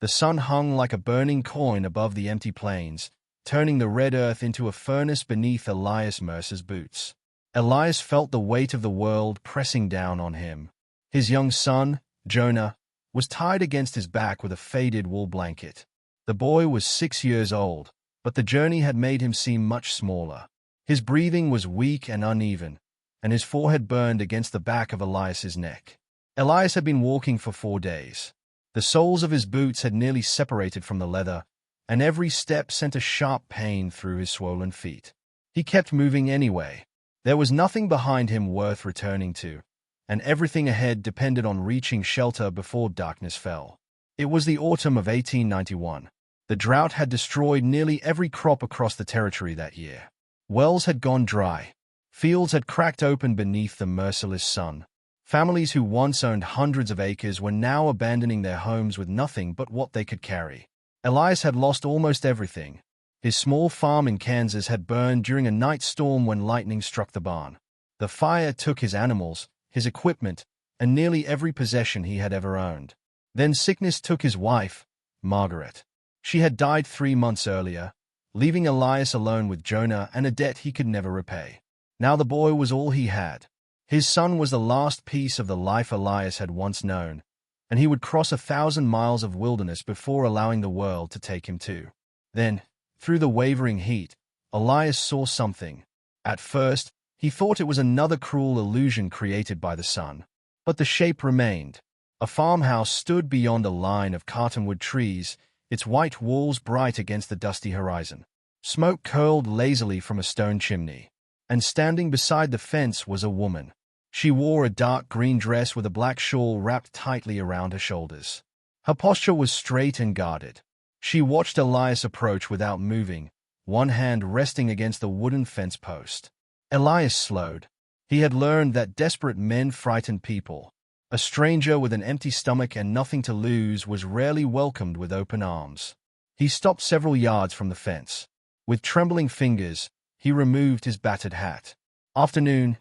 The sun hung like a burning coin above the empty plains, turning the red earth into a furnace beneath Elias Mercer's boots. Elias felt the weight of the world pressing down on him. His young son, Jonah, was tied against his back with a faded wool blanket. The boy was 6 years old, but the journey had made him seem much smaller. His breathing was weak and uneven, and his forehead burned against the back of Elias's neck. Elias had been walking for 4 days. The soles of his boots had nearly separated from the leather, and every step sent a sharp pain through his swollen feet. He kept moving anyway. There was nothing behind him worth returning to, and everything ahead depended on reaching shelter before darkness fell. It was the autumn of 1891. The drought had destroyed nearly every crop across the territory that year. Wells had gone dry. Fields had cracked open beneath the merciless sun. Families who once owned hundreds of acres were now abandoning their homes with nothing but what they could carry. Elias had lost almost everything. His small farm in Kansas had burned during a night storm when lightning struck the barn. The fire took his animals, his equipment, and nearly every possession he had ever owned. Then sickness took his wife, Margaret. She had died 3 months earlier, leaving Elias alone with Jonah and a debt he could never repay. Now the boy was all he had. His son was the last piece of the life Elias had once known, and he would cross 1,000 miles of wilderness before allowing the world to take him too. Then, through the wavering heat, Elias saw something. At first, he thought it was another cruel illusion created by the sun. But the shape remained. A farmhouse stood beyond a line of cottonwood trees, its white walls bright against the dusty horizon. Smoke curled lazily from a stone chimney, and standing beside the fence was a woman. She wore a dark green dress with a black shawl wrapped tightly around her shoulders. Her posture was straight and guarded. She watched Elias approach without moving, one hand resting against the wooden fence post. Elias slowed. He had learned that desperate men frightened people. A stranger with an empty stomach and nothing to lose was rarely welcomed with open arms. He stopped several yards from the fence. With trembling fingers, he removed his battered hat. "Afternoon,"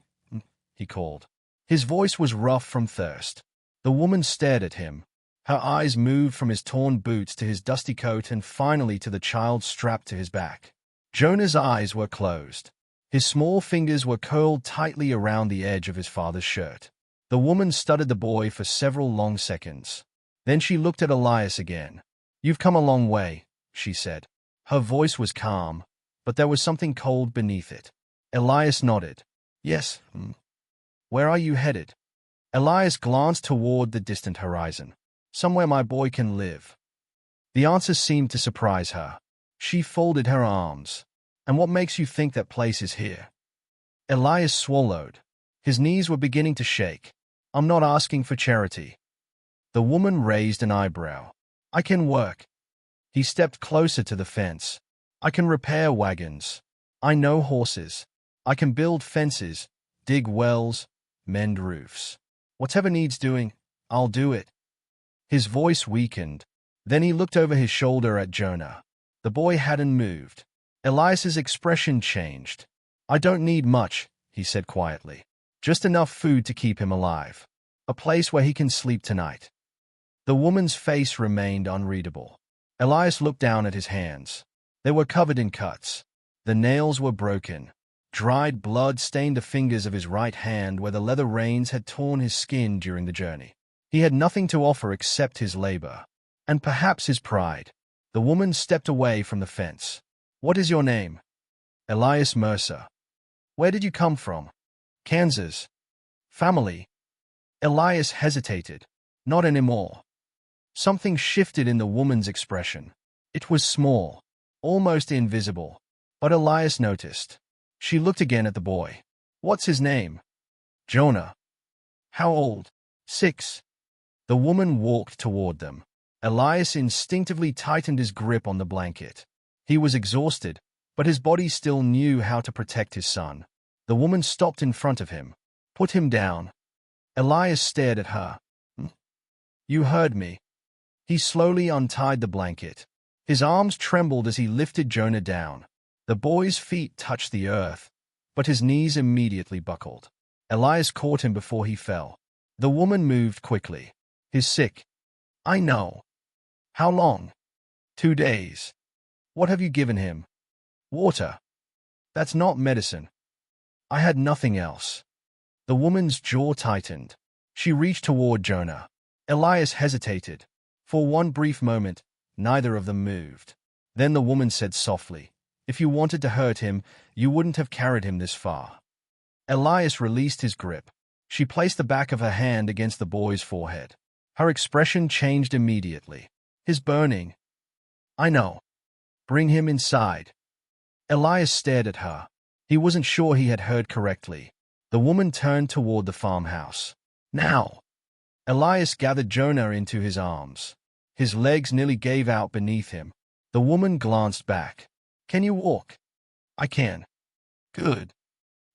he called. His voice was rough from thirst. The woman stared at him. Her eyes moved from his torn boots to his dusty coat and finally to the child strapped to his back. Jonah's eyes were closed. His small fingers were curled tightly around the edge of his father's shirt. The woman studied the boy for several long seconds. Then she looked at Elias again. "You've come a long way," she said. Her voice was calm, but there was something cold beneath it. Elias nodded. "Yes. Where are you headed?" Elias glanced toward the distant horizon. "Somewhere my boy can live." The answer seemed to surprise her. She folded her arms. "And what makes you think that place is here?" Elias swallowed. His knees were beginning to shake. "I'm not asking for charity." The woman raised an eyebrow. "I can work." He stepped closer to the fence. "I can repair wagons. I know horses. I can build fences, dig wells, mend roofs. Whatever needs doing, I'll do it." His voice weakened. Then he looked over his shoulder at Jonah. The boy hadn't moved. Elias's expression changed. "I don't need much," he said quietly. "Just enough food to keep him alive. A place where he can sleep tonight." The woman's face remained unreadable. Elias looked down at his hands. They were covered in cuts. The nails were broken. Dried blood stained the fingers of his right hand where the leather reins had torn his skin during the journey. He had nothing to offer except his labor, and perhaps his pride. The woman stepped away from the fence. "What is your name?" "Elias Mercer." "Where did you come from?" "Kansas." "Family?" Elias hesitated. "Not anymore." Something shifted in the woman's expression. It was small, almost invisible, but Elias noticed. She looked again at the boy. "What's his name?" "Jonah." "How old?" "6." The woman walked toward them. Elias instinctively tightened his grip on the blanket. He was exhausted, but his body still knew how to protect his son. The woman stopped in front of him. "Put him down." Elias stared at her. "You heard me." He slowly untied the blanket. His arms trembled as he lifted Jonah down. The boy's feet touched the earth, but his knees immediately buckled. Elias caught him before he fell. The woman moved quickly. "He's sick." "I know." How long? 2 days. What have you given him? Water. That's not medicine. I had nothing else. The woman's jaw tightened. She reached toward Jonah. Elias hesitated. For one brief moment, neither of them moved. Then the woman said softly, "If you wanted to hurt him, you wouldn't have carried him this far." Elias released his grip. She placed the back of her hand against the boy's forehead. Her expression changed immediately. His burning. "I know. Bring him inside." Elias stared at her. He wasn't sure he had heard correctly. The woman turned toward the farmhouse. "Now!" Elias gathered Jonah into his arms. His legs nearly gave out beneath him. The woman glanced back. "Can you walk?" "I can." "Good."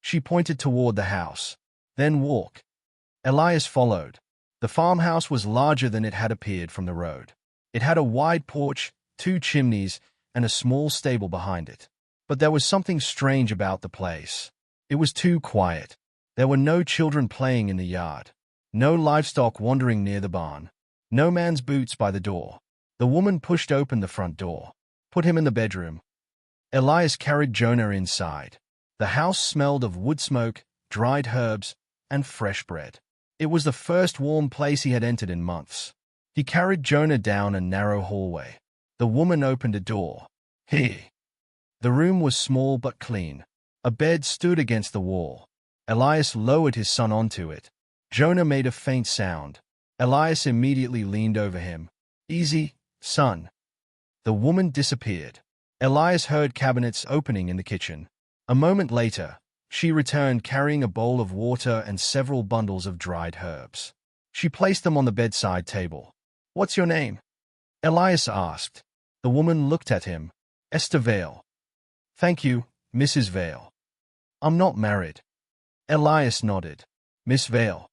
She pointed toward the house. "Then walk." Elias followed. The farmhouse was larger than it had appeared from the road. It had a wide porch, 2 chimneys, and a small stable behind it. But there was something strange about the place. It was too quiet. There were no children playing in the yard. No livestock wandering near the barn. No man's boots by the door. The woman pushed open the front door. "Put him in the bedroom." Elias carried Jonah inside. The house smelled of wood smoke, dried herbs, and fresh bread. It was the first warm place he had entered in months. He carried Jonah down a narrow hallway. The woman opened a door. "Here." The room was small but clean. A bed stood against the wall. Elias lowered his son onto it. Jonah made a faint sound. Elias immediately leaned over him. "Easy, son." The woman disappeared. Elias heard cabinets opening in the kitchen. A moment later, she returned carrying a bowl of water and several bundles of dried herbs. She placed them on the bedside table. "What's your name?" Elias asked. The woman looked at him. "Esther Vale." "Thank you, Mrs. Vale." "I'm not married." Elias nodded. "Miss Vale."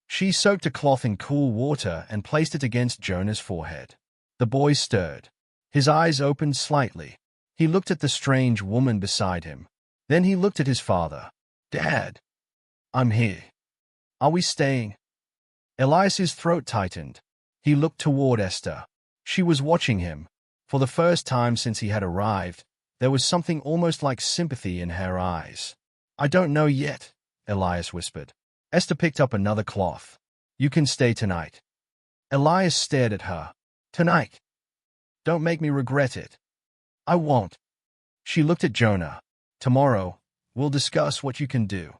She soaked a cloth in cool water and placed it against Jonah's forehead. The boy stirred. His eyes opened slightly. He looked at the strange woman beside him. Then he looked at his father. "Dad." "I'm here." "Are we staying?" Elias's throat tightened. He looked toward Esther. She was watching him. For the first time since he had arrived, there was something almost like sympathy in her eyes. "I don't know yet," Elias whispered. Esther picked up another cloth. "You can stay tonight." Elias stared at her. "Tonight? Don't make me regret it." "I won't." She looked at Jonah. "Tomorrow, we'll discuss what you can do."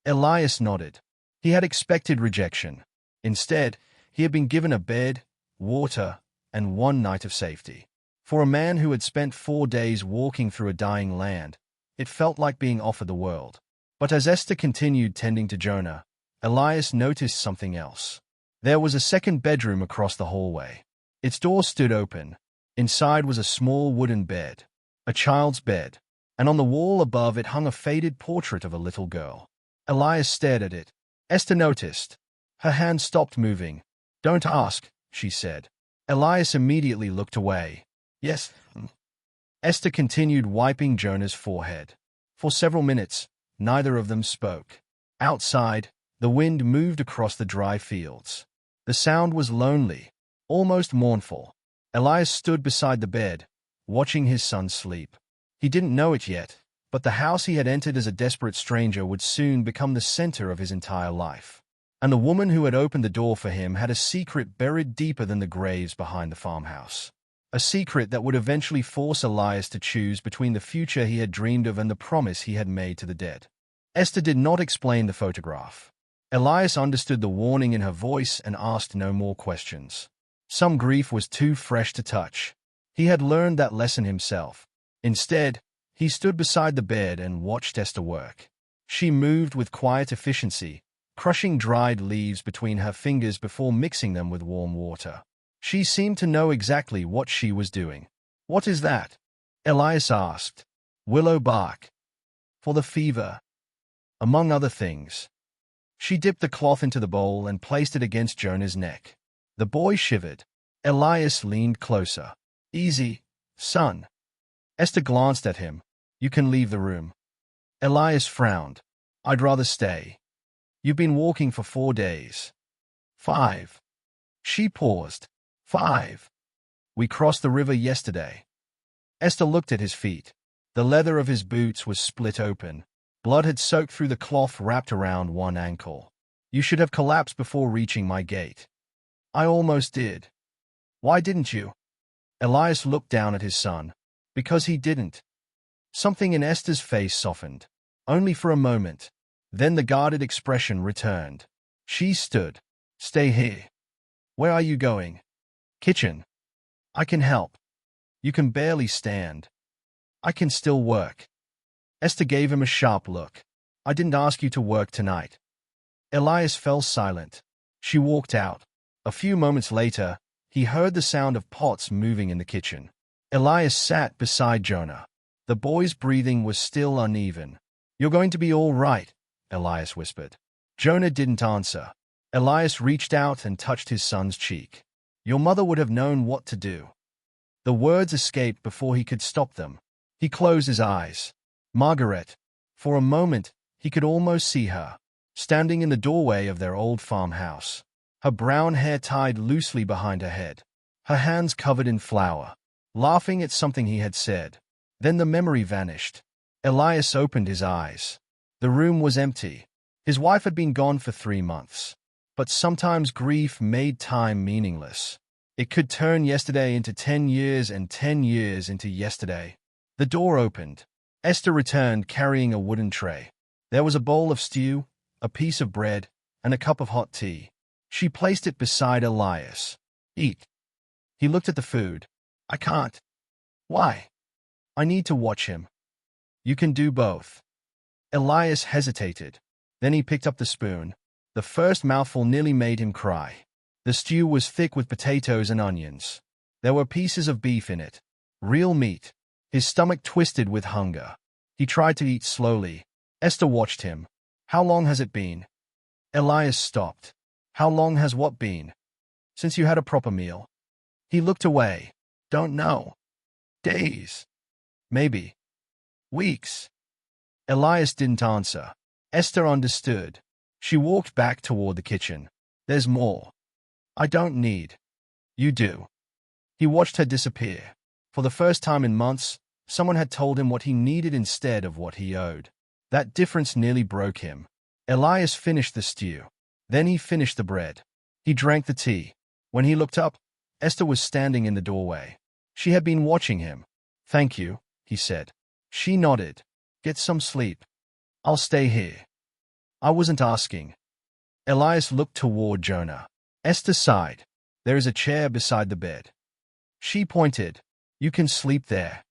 Elias nodded. He had expected rejection. Instead, he had been given a bed, water, and 1 night of safety. For a man who had spent 4 days walking through a dying land, it felt like being offered the world. But as Esther continued tending to Jonah, Elias noticed something else. There was a second bedroom across the hallway. Its door stood open. Inside was a small wooden bed, a child's bed, and on the wall above it hung a faded portrait of a little girl. Elias stared at it. Esther noticed. Her hand stopped moving. "Don't ask," she said. Elias immediately looked away. "Yes." Esther continued wiping Jonah's forehead. For several minutes, neither of them spoke. Outside, the wind moved across the dry fields. The sound was lonely, almost mournful. Elias stood beside the bed, watching his son sleep. He didn't know it yet, but the house he had entered as a desperate stranger would soon become the center of his entire life. And the woman who had opened the door for him had a secret buried deeper than the graves behind the farmhouse. A secret that would eventually force Elias to choose between the future he had dreamed of and the promise he had made to the dead. Esther did not explain the photograph. Elias understood the warning in her voice and asked no more questions. Some grief was too fresh to touch. He had learned that lesson himself. Instead, he stood beside the bed and watched Esther work. She moved with quiet efficiency, crushing dried leaves between her fingers before mixing them with warm water. She seemed to know exactly what she was doing. "What is that?" Elias asked. "Willow bark. For the fever, among other things." She dipped the cloth into the bowl and placed it against Jonah's neck. The boy shivered. Elias leaned closer. "Easy, son." Esther glanced at him. "You can leave the room." Elias frowned. "I'd rather stay. You've been walking for 4 days. 5. She paused. 5. We crossed the river yesterday. Esther looked at his feet. The leather of his boots was split open. Blood had soaked through the cloth wrapped around one ankle. You should have collapsed before reaching my gate. I almost did. Why didn't you? Elias looked down at his son. Because he didn't. Something in Esther's face softened. Only for a moment. Then the guarded expression returned. She stood. Stay here. Where are you going? Kitchen. I can help. You can barely stand. I can still work. Esther gave him a sharp look. I didn't ask you to work tonight. Elias fell silent. She walked out. A few moments later, he heard the sound of pots moving in the kitchen. Elias sat beside Jonah. The boy's breathing was still uneven. You're going to be all right, Elias whispered. Jonah didn't answer. Elias reached out and touched his son's cheek. Your mother would have known what to do. The words escaped before he could stop them. He closed his eyes. Margaret. For a moment, he could almost see her, standing in the doorway of their old farmhouse. Her brown hair tied loosely behind her head. Her hands covered in flour, laughing at something he had said. Then the memory vanished. Elias opened his eyes. The room was empty. His wife had been gone for 3 months. But sometimes grief made time meaningless. It could turn yesterday into 10 years and 10 years into yesterday. The door opened. Esther returned carrying a wooden tray. There was a bowl of stew, a piece of bread, and a cup of hot tea. She placed it beside Elias. Eat. He looked at the food. I can't. Why? I need to watch him. You can do both. Elias hesitated. Then he picked up the spoon. The first mouthful nearly made him cry. The stew was thick with potatoes and onions. There were pieces of beef in it. Real meat. His stomach twisted with hunger. He tried to eat slowly. Esther watched him. How long has it been? Elias stopped. How long has what been? Since you had a proper meal. He looked away. Don't know. Days. Maybe. Weeks. Elias didn't answer. Esther understood. She walked back toward the kitchen. There's more. I don't need. You do. He watched her disappear. For the first time in months, someone had told him what he needed instead of what he owed. That difference nearly broke him. Elias finished the stew. Then he finished the bread. He drank the tea. When he looked up, Esther was standing in the doorway. She had been watching him. Thank you, he said. She nodded. Get some sleep. I'll stay here. I wasn't asking. Elias looked toward Jonah. Esther sighed. There is a chair beside the bed. She pointed. You can sleep there.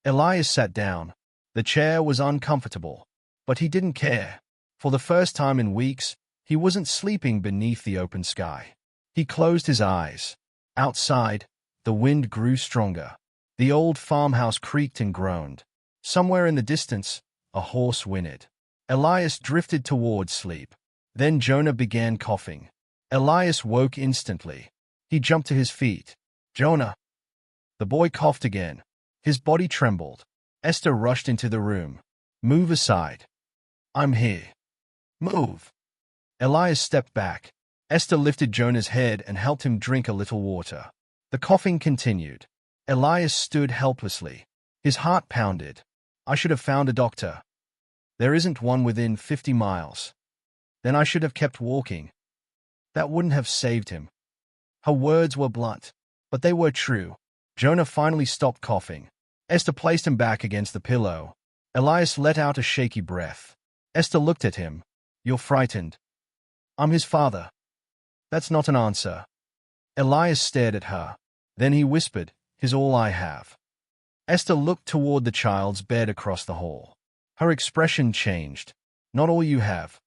Elias sat down. The chair was uncomfortable, but he didn't care. For the first time in weeks, he wasn't sleeping beneath the open sky. He closed his eyes. Outside, the wind grew stronger. The old farmhouse creaked and groaned. Somewhere in the distance, a horse whinnied. Elias drifted toward sleep. Then Jonah began coughing. Elias woke instantly. He jumped to his feet. Jonah! The boy coughed again. His body trembled. Esther rushed into the room. Move aside. I'm here. Move. Elias stepped back. Esther lifted Jonah's head and helped him drink a little water. The coughing continued. Elias stood helplessly. His heart pounded. I should have found a doctor. There isn't one within 50 miles. Then I should have kept walking. That wouldn't have saved him. Her words were blunt, but they were true. Jonah finally stopped coughing. Esther placed him back against the pillow. Elias let out a shaky breath. Esther looked at him. You're frightened. I'm his father. That's not an answer. Elias stared at her. Then he whispered, He's all I have. Esther looked toward the child's bed across the hall. Her expression changed. Not all you have.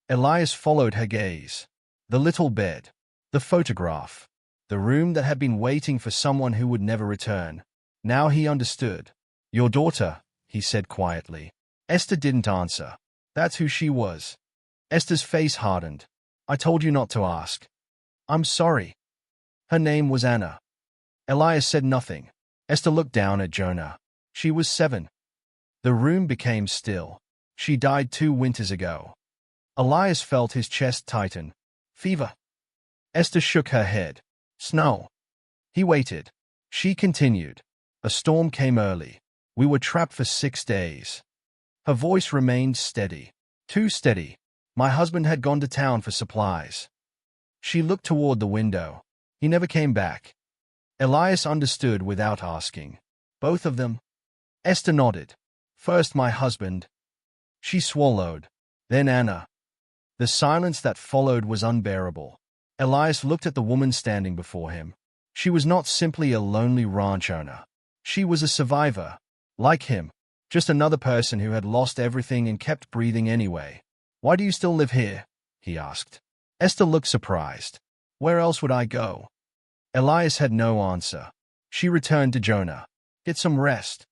Elias followed her gaze. The little bed. The photograph. The room that had been waiting for someone who would never return. Now he understood. Your daughter, he said quietly. Esther didn't answer. That's who she was. Esther's face hardened. I told you not to ask. I'm sorry. Her name was Anna. Elias said nothing. Esther looked down at Jonah. She was 7. The room became still. She died 2 winters ago. Elias felt his chest tighten. Fever. Esther shook her head. Snow. He waited. She continued. A storm came early. We were trapped for 6 days. Her voice remained steady. Too steady. My husband had gone to town for supplies. She looked toward the window. He never came back. Elias understood without asking. Both of them? Esther nodded. First my husband. She swallowed. Then Anna. The silence that followed was unbearable. Elias looked at the woman standing before him. She was not simply a lonely ranch owner. She was a survivor. Like him. Just another person who had lost everything and kept breathing anyway. Why do you still live here? He asked. Esther looked surprised. Where else would I go? Elias had no answer. She returned to Jonah. Get some rest.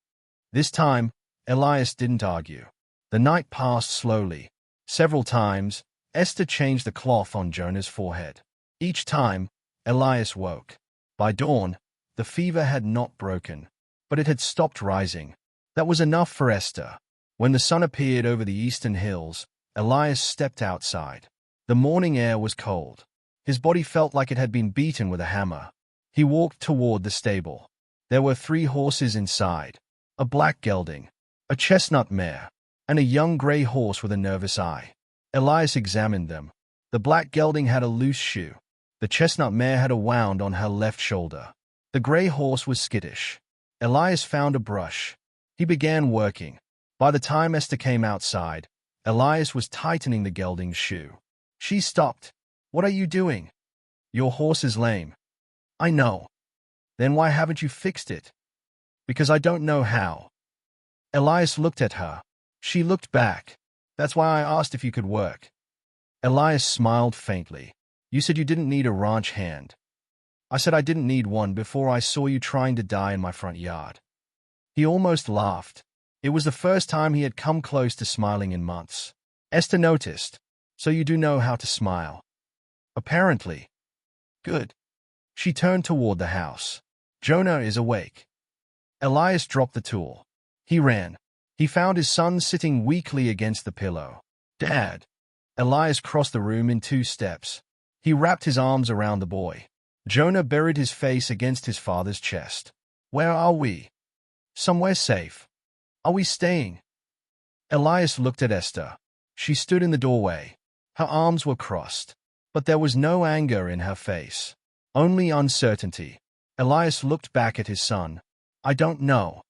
This time, Elias didn't argue. The night passed slowly. Several times, Esther changed the cloth on Jonah's forehead. Each time, Elias woke. By dawn, the fever had not broken, but it had stopped rising. That was enough for Esther. When the sun appeared over the eastern hills, Elias stepped outside. The morning air was cold. His body felt like it had been beaten with a hammer. He walked toward the stable. There were 3 horses inside. A black gelding, a chestnut mare, and a young gray horse with a nervous eye. Elias examined them. The black gelding had a loose shoe. The chestnut mare had a wound on her left shoulder. The gray horse was skittish. Elias found a brush. He began working. By the time Esther came outside, Elias was tightening the gelding's shoe. She stopped. What are you doing? Your horse is lame. I know. Then why haven't you fixed it? Because I don't know how. Elias looked at her. She looked back. That's why I asked if you could work. Elias smiled faintly. You said you didn't need a ranch hand. I said I didn't need one before I saw you trying to die in my front yard. He almost laughed. It was the first time he had come close to smiling in months. Esther noticed. So you do know how to smile. Apparently. Good. She turned toward the house. Jonah is awake. Elias dropped the tool. He ran. He found his son sitting weakly against the pillow. Dad. Elias crossed the room in 2 steps. He wrapped his arms around the boy. Jonah buried his face against his father's chest. Where are we? Somewhere safe. Are we staying? Elias looked at Esther. She stood in the doorway. Her arms were crossed. But there was no anger in her face. Only uncertainty. Elias looked back at his son. I don't know.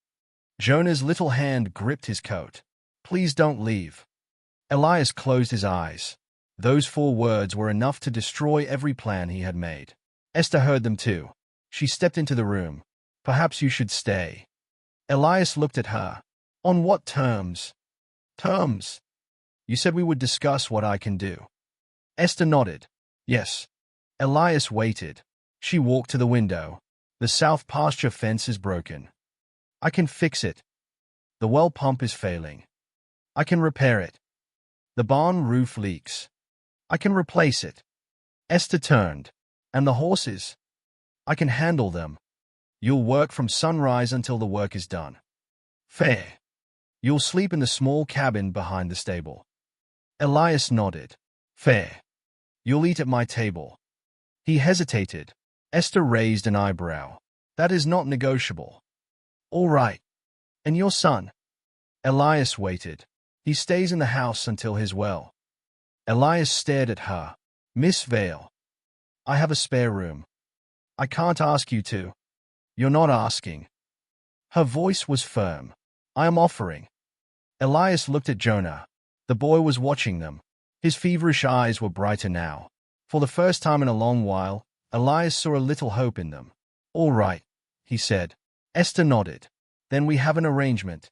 Jonah's little hand gripped his coat. Please don't leave. Elias closed his eyes. Those 4 words were enough to destroy every plan he had made. Esther heard them too. She stepped into the room. Perhaps you should stay. Elias looked at her. On what terms? Terms? You said we would discuss what I can do. Esther nodded. Yes. Elias waited. She walked to the window. The south pasture fence is broken. I can fix it. The well pump is failing. I can repair it. The barn roof leaks. I can replace it. Esther turned. And the horses? I can handle them. You'll work from sunrise until the work is done. Fair. You'll sleep in the small cabin behind the stable. Elias nodded. Fair. You'll eat at my table. He hesitated. Esther raised an eyebrow. That is not negotiable. All right. And your son? Elias waited. He stays in the house until he's well. Elias stared at her. Miss Vale. I have a spare room. I can't ask you to. You're not asking. Her voice was firm. I am offering. Elias looked at Jonah. The boy was watching them. His feverish eyes were brighter now. For the first time in a long while, Elias saw a little hope in them. All right, he said. Esther nodded. Then we have an arrangement.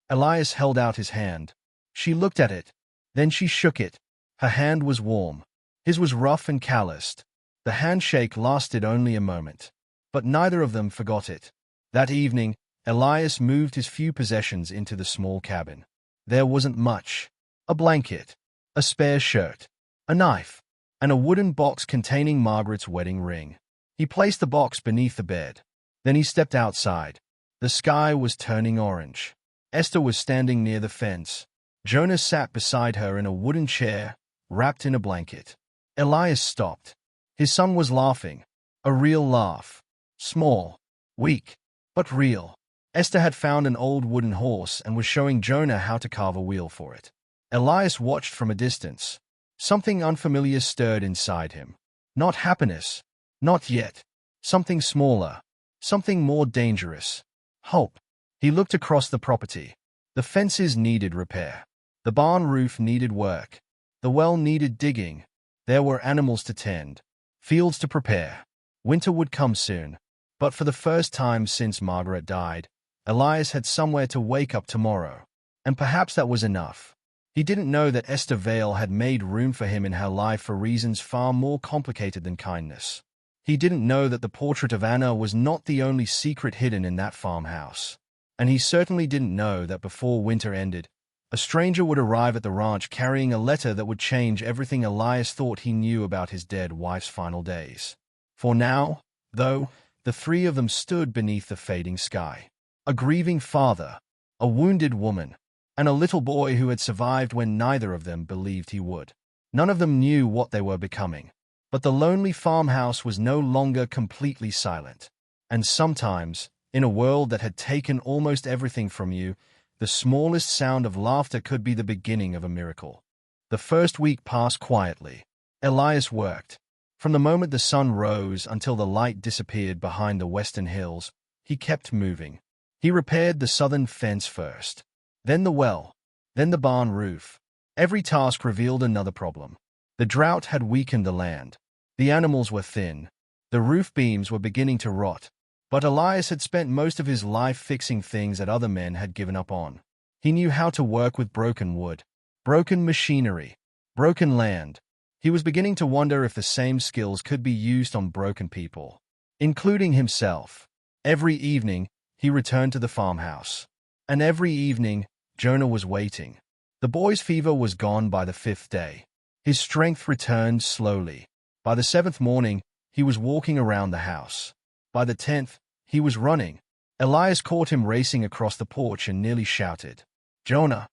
Elias held out his hand. She looked at it. Then she shook it. Her hand was warm. His was rough and calloused. The handshake lasted only a moment. But neither of them forgot it. That evening, Elias moved his few possessions into the small cabin. There wasn't much. A blanket, a spare shirt, a knife, and a wooden box containing Margaret's wedding ring. He placed the box beneath the bed. Then he stepped outside. The sky was turning orange. Esther was standing near the fence. Jonah sat beside her in a wooden chair, wrapped in a blanket. Elias stopped. His son was laughing. A real laugh. Small. Weak, but real. Esther had found an old wooden horse and was showing Jonah how to carve a wheel for it. Elias watched from a distance. Something unfamiliar stirred inside him. Not happiness. Not yet. Something smaller. Something more dangerous. Hope. He looked across the property. The fences needed repair. The barn roof needed work. The well needed digging. There were animals to tend. Fields to prepare. Winter would come soon. But for the first time since Margaret died, Elias had somewhere to wake up tomorrow. And perhaps that was enough. He didn't know that Esther Vale had made room for him in her life for reasons far more complicated than kindness. He didn't know that the portrait of Anna was not the only secret hidden in that farmhouse. And he certainly didn't know that before winter ended, a stranger would arrive at the ranch carrying a letter that would change everything Elias thought he knew about his dead wife's final days. For now, though, the three of them stood beneath the fading sky. A grieving father, a wounded woman, and a little boy who had survived when neither of them believed he would. None of them knew what they were becoming. But the lonely farmhouse was no longer completely silent. And sometimes, in a world that had taken almost everything from you, the smallest sound of laughter could be the beginning of a miracle. The first week passed quietly. Elias worked. From the moment the sun rose until the light disappeared behind the western hills, he kept moving. He repaired the southern fence first. Then the well. Then the barn roof. Every task revealed another problem. The drought had weakened the land. The animals were thin. The roof beams were beginning to rot. But Elias had spent most of his life fixing things that other men had given up on. He knew how to work with broken wood, broken machinery, broken land. He was beginning to wonder if the same skills could be used on broken people, including himself. Every evening, he returned to the farmhouse. And every evening, Jonah was waiting. The boy's fever was gone by the 5th day. His strength returned slowly. By the 7th morning, he was walking around the house. By the 10th, he was running. Elias caught him racing across the porch and nearly shouted, "Jonah!"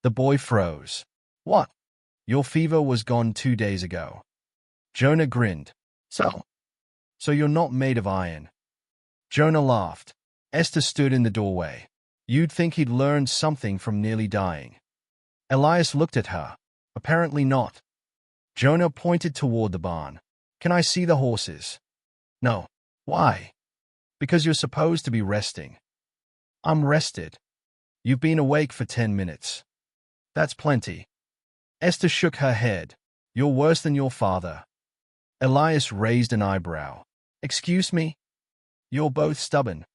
The boy froze. "What?" "Your fever was gone 2 days ago." Jonah grinned. So you're not made of iron." Jonah laughed. Esther stood in the doorway. You'd think he'd learned something from nearly dying. Elias looked at her. Apparently not. Jonah pointed toward the barn. "Can I see the horses?" "No." "Why?" "Because you're supposed to be resting." "I'm rested." "You've been awake for 10 minutes." "That's plenty." Esther shook her head. "You're worse than your father." Elias raised an eyebrow. "Excuse me?" "You're both stubborn."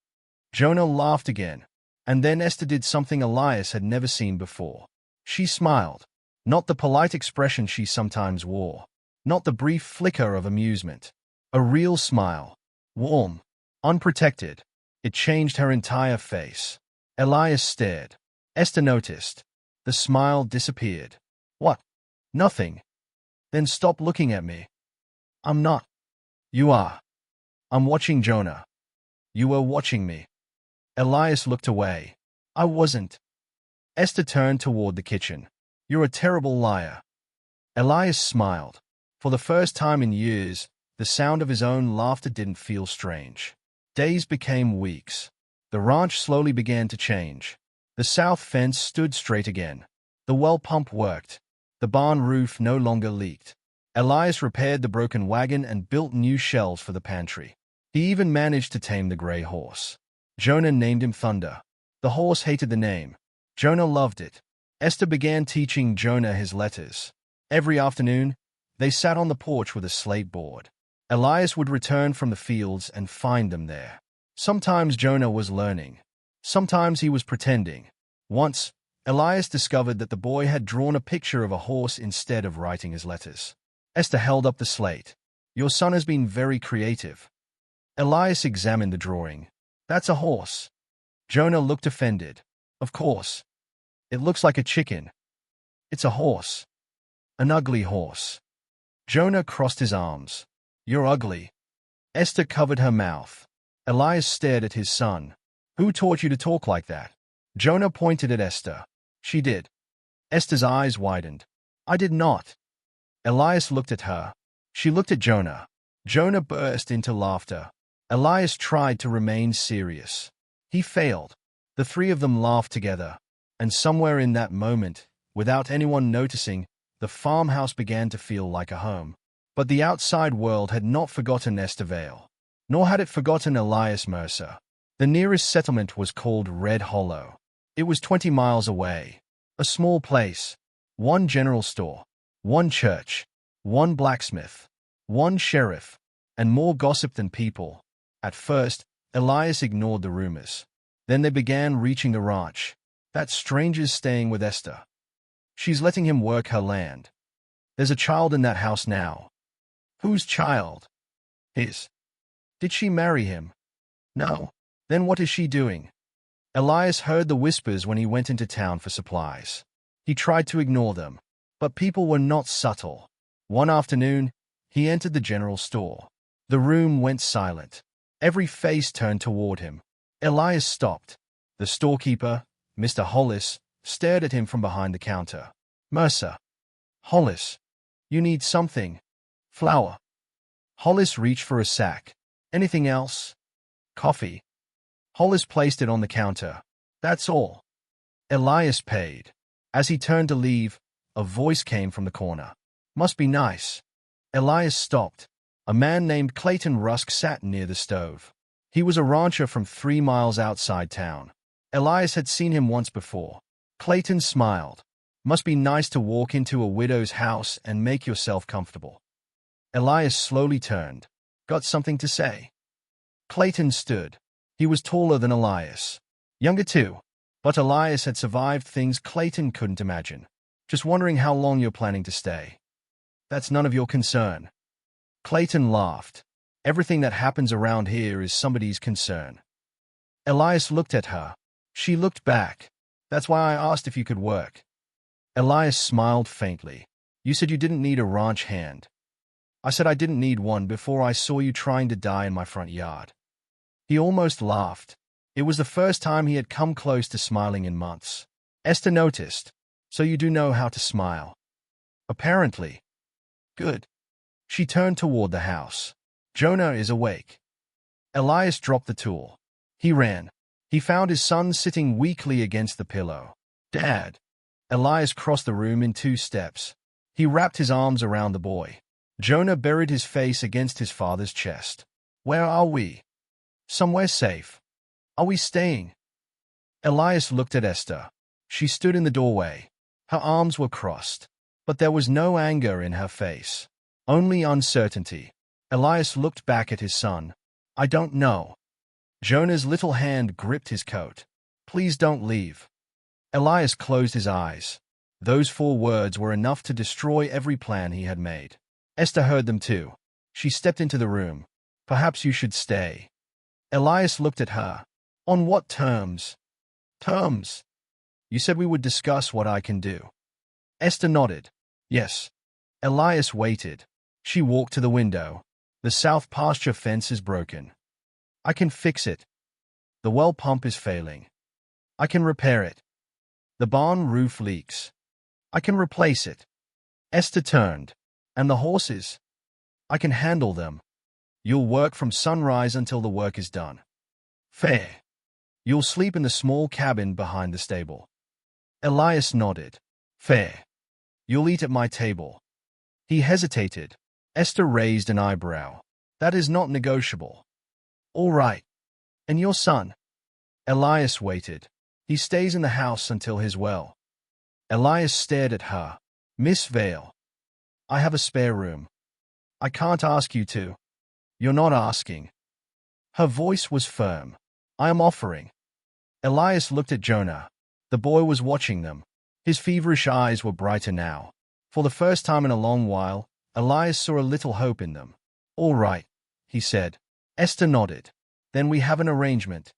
Jonah laughed again. And then Esther did something Elias had never seen before. She smiled. Not the polite expression she sometimes wore. Not the brief flicker of amusement. A real smile. Warm. Unprotected. It changed her entire face. Elias stared. Esther noticed. The smile disappeared. "What?" "Nothing." "Then stop looking at me." "I'm not." "You are." "I'm watching Jonah." "You were watching me." Elias looked away. "I wasn't." Esther turned toward the kitchen. "You're a terrible liar." Elias smiled. For the first time in years, the sound of his own laughter didn't feel strange. Days became weeks. The ranch slowly began to change. The south fence stood straight again. The well pump worked. The barn roof no longer leaked. Elias repaired the broken wagon and built new shelves for the pantry. He even managed to tame the gray horse. Jonah named him Thunder. The horse hated the name. Jonah loved it. Esther began teaching Jonah his letters. Every afternoon, they sat on the porch with a slate board. Elias would return from the fields and find them there. Sometimes Jonah was learning. Sometimes he was pretending. Once, Elias discovered that the boy had drawn a picture of a horse instead of writing his letters. Esther held up the slate. "Your son has been very creative." Elias examined the drawing. "That's a horse." Jonah looked offended. "Of course. It looks like a chicken." "It's a horse. An ugly horse." Jonah crossed his arms. "You're ugly." Esther covered her mouth. Elias stared at his son. "Who taught you to talk like that?" Jonah pointed at Esther. "She did." Esther's eyes widened. "I did not." Elias looked at her. She looked at Jonah. Jonah burst into laughter. Elias tried to remain serious. He failed. The three of them laughed together, and somewhere in that moment, without anyone noticing, the farmhouse began to feel like a home. But the outside world had not forgotten Esther Vale, nor had it forgotten Elias Mercer. The nearest settlement was called Red Hollow. It was 20 miles away. A small place. One general store. One church. One blacksmith. One sheriff. And more gossip than people. At first, Elias ignored the rumors. Then they began reaching the ranch. That stranger's staying with Esther. She's letting him work her land. There's a child in that house now. Whose child? His. Did she marry him? No. Then what is she doing? Elias heard the whispers when he went into town for supplies. He tried to ignore them, but people were not subtle. One afternoon, he entered the general store. The room went silent. Every face turned toward him. Elias stopped. The storekeeper, Mr. Hollis, stared at him from behind the counter. Mercer. Hollis. You need something. Flour. Hollis reached for a sack. Anything else? Coffee. Hollis placed it on the counter. That's all. Elias paid. As he turned to leave, a voice came from the corner. Must be nice. Elias stopped. A man named Clayton Rusk sat near the stove. He was a rancher from 3 miles outside town. Elias had seen him once before. Clayton smiled. Must be nice to walk into a widow's house and make yourself comfortable. Elias slowly turned. Got something to say? Clayton stood. He was taller than Elias. Younger too. But Elias had survived things Clayton couldn't imagine. Just wondering how long you're planning to stay. That's none of your concern. Clayton laughed. Everything that happens around here is somebody's concern. Elias looked at her. She looked back. That's why I asked if you could work. Elias smiled faintly. You said you didn't need a ranch hand. I said I didn't need one before I saw you trying to die in my front yard. He almost laughed. It was the first time he had come close to smiling in months. Esther noticed. So you do know how to smile. Apparently. Good. She turned toward the house. Jonah is awake. Elias dropped the tool. He ran. He found his son sitting weakly against the pillow. Dad. Elias crossed the room in 2 steps. He wrapped his arms around the boy. Jonah buried his face against his father's chest. Where are we? Somewhere safe. Are we staying? Elias looked at Esther. She stood in the doorway. Her arms were crossed. But there was no anger in her face. Only uncertainty. Elias looked back at his son. I don't know. Jonah's little hand gripped his coat. Please don't leave. Elias closed his eyes. Those 4 words were enough to destroy every plan he had made. Esther heard them too. She stepped into the room. Perhaps you should stay. Elias looked at her. On what terms? Terms? You said we would discuss what I can do. Esther nodded. Yes. Elias waited. She walked to the window. The south pasture fence is broken. I can fix it. The well pump is failing. I can repair it. The barn roof leaks. I can replace it. Esther turned. And the horses? I can handle them. You'll work from sunrise until the work is done. Fair. You'll sleep in the small cabin behind the stable. Elias nodded. Fair. You'll eat at my table. He hesitated. Esther raised an eyebrow. That is not negotiable. All right. And your son? Elias waited. He stays in the house until he's well. Elias stared at her. Miss Vale. I have a spare room. I can't ask you to. You're not asking. Her voice was firm. I am offering. Elias looked at Jonah. The boy was watching them. His feverish eyes were brighter now. For the first time in a long while, Elias saw a little hope in them. All right, he said. Esther nodded. Then we have an arrangement.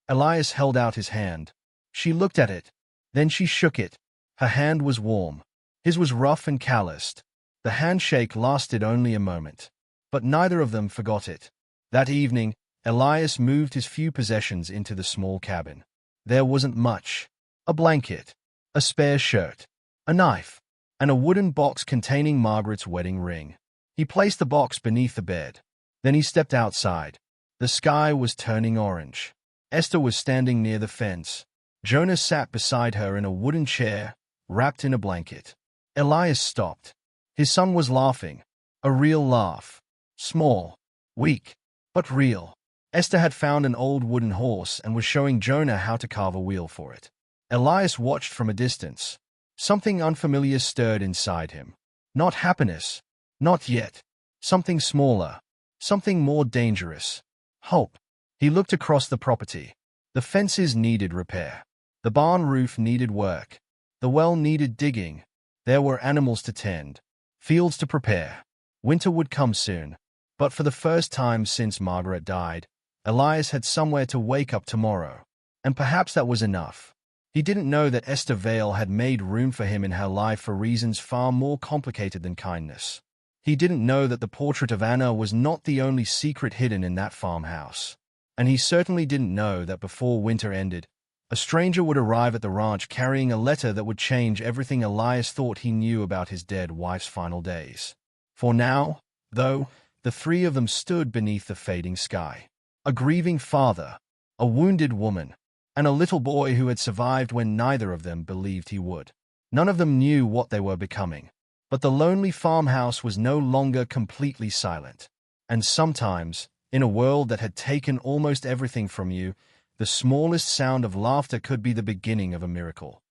Elias held out his hand. She looked at it. Then she shook it. Her hand was warm. His was rough and calloused. The handshake lasted only a moment. But neither of them forgot it. That evening, Elias moved his few possessions into the small cabin. There wasn't much. A blanket, a spare shirt, a knife, and a wooden box containing Margaret's wedding ring. He placed the box beneath the bed. Then he stepped outside. The sky was turning orange. Esther was standing near the fence. Jonah sat beside her in a wooden chair, wrapped in a blanket. Elias stopped. His son was laughing. A real laugh. Small, weak, but real. Esther had found an old wooden horse and was showing Jonah how to carve a wheel for it. Elias watched from a distance. Something unfamiliar stirred inside him. Not happiness. Not yet. Something smaller. Something more dangerous. Hope. He looked across the property. The fences needed repair. The barn roof needed work. The well needed digging. There were animals to tend. Fields to prepare. Winter would come soon. But for the first time since Margaret died, Elias had somewhere to wake up tomorrow. And perhaps that was enough. He didn't know that Esther Vale had made room for him in her life for reasons far more complicated than kindness. He didn't know that the portrait of Anna was not the only secret hidden in that farmhouse. And he certainly didn't know that before winter ended, a stranger would arrive at the ranch carrying a letter that would change everything Elias thought he knew about his dead wife's final days. For now, though, the three of them stood beneath the fading sky. A grieving father, a wounded woman, and a little boy who had survived when neither of them believed he would. None of them knew what they were becoming. But the lonely farmhouse was no longer completely silent. And sometimes, in a world that had taken almost everything from you, the smallest sound of laughter could be the beginning of a miracle.